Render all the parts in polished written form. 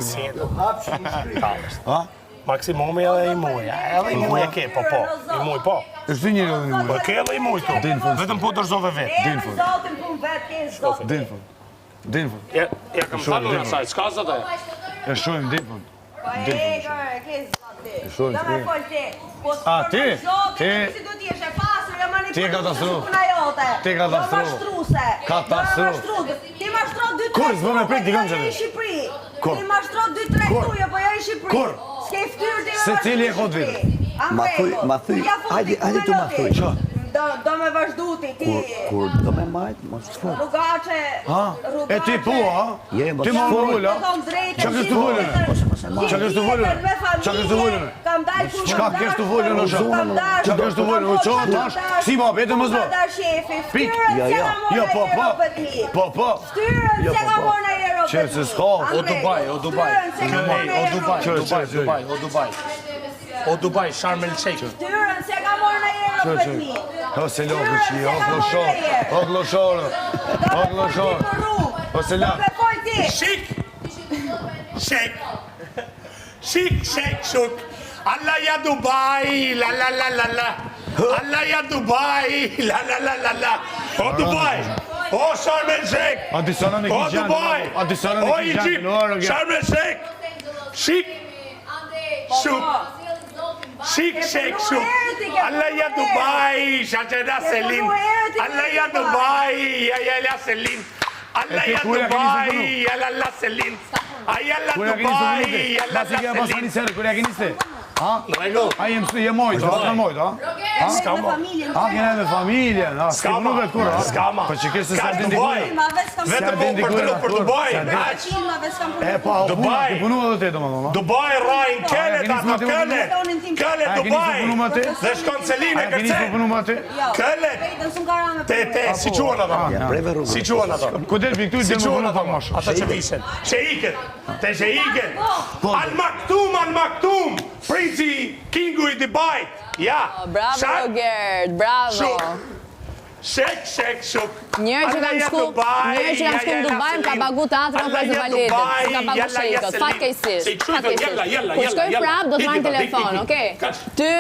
Si, maksimumi edhe i muj. Edhe i muj e ke, po. I muj, po. Është një edhe një muj. Po ke edhe i muj tu. Vetëm po dërzove vetë. Dinfën. Ja kam thanu në saj, s'ka zëtë e? E shojmë dinfën. A, ti? Ti katastrofë. Ti katastrofë. Katastrofë. Ti mashtro 2-3 Kur, s'bë me prit, dikon që i ti. Shqipëri. Kur? Ti mashtro 2-3 tuja, po ja i Shqipëri. Kur? S'ke ftyrë ti me Se cili e kod vitë? Ma thuj, hajde tu ma thuj. Qa? Do me vazhdu ti. Kur do me majtë, mos të fërë. Rrugace. E ti po, ha? Ti ma më vullë, ha? Qa kështë të vullën? Qa kështë të vullën? Qa kështë të vullën? Qka kështë të vullën, o shë? Qa kështë të vullën? O qa tash? Si ma, bete më zbo? Pik? Jo, po. Styrën se ka morë në Europë. Qërë se s'ka. O Dubai, Sharm el Sheikh. Styrën se ka morë në Europë të mi. O se lopë që, o gloshorë. O se lopë. Shik, shuk. Allah ya Dubai, la. Allah ya Dubai, la. O Dubai, o Sharm el Sheikh. O Dubai, o Egypt, Sharm el Sheikh. Shik, shuk. Shik, shuk. Allah ya Dubai, Shajara Selim. Allah ya Dubai, ya Selim. Allah ya Dubai, ya Selim. Ayala Dubai, yalla Selim. Kërja keni se? Në rregull. A je mojtë, ha? Kanë mojtë, ha? S'ka mo. A kene me familjen, ha? S'ka më vetë kur, ha? S'ka ma. Po që kështë se Ka sa Dubai. Vetëm po përtëllu për Dubai. E pa, Dubai. Ti punu edhe te, domethënë, ha? Dubai rajnë Kellet ato, Kellet. Kellet Dubai. Dhe shkon Seline A keni kërce. s'po punu ma te? Kellet. Te, si quen ato. Si quen ato. Ku del për këtu, Si del më quen punu ato. pa mashë. Ata që vishen. Sheiket. Te sheiket. Al-Maktum. Princi Kingu i Dubai. Ja. Bravo, Rogert, bravo. Shek, shuk. Njerë që kam shku në Dubai më ka pagu teatrin për zë valetit, ka pagu shejkët, fatkeqësisht. Kur shkoj prap, do të marrë telefon, okej? Ty,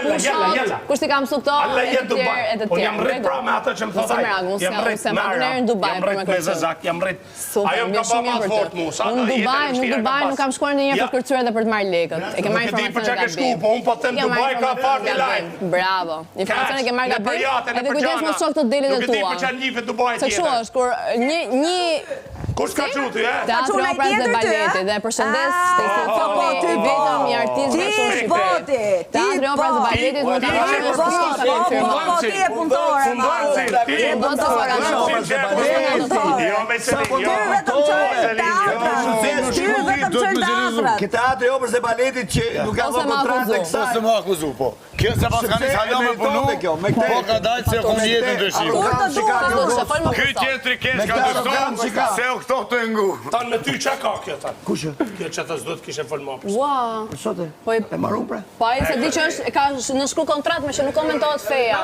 pushot, kush ti ka mësu këto, e të tjerë. Unë jam rrit pra me atë që më thosaj. Jam rrit në Dubai për me kërcur. Jam rrit. Super, Ajo më ka shumë pa mirë fort për mu. të. Në Dubai nuk kam shkuar ndonjëherë për kërcyer dhe për të marrë lekët. E ke marrë informacion nga gabim. Po unë po them Dubai ka party line. Bravo. Informacion e ke marrë gabim. Edhe kujdes mos shok të delet e tua. Se kështu është, kur një... Kush ka quti, e? Teatri Opras dhe Baleti, dhe përshëndes të institucioni vetëm i artistë dhe shumë shqiptari. Teatri Opras dhe Baletit mund të marrë në shkollë ka konfirmuar. Ti e punëtore, Jo me Selin. Këtë Teatri Opras dhe Baletit që nuk ka dhënë kontratë të kësaj. Se më akuzu, po. Kjo se pas kanë s'hallo me punu, po ka dalë se kom jetën të shqipë. Ky tjetëri kesh ka dështon, se u këto të ngu. Tanë me ty që ka kjo tanë? Kushe? Kjo që të zdojt kishe folë ma përse. Ua, Sote, po e marru pra? ai se di që ka në shkru kontratë me që nuk komentohet feja.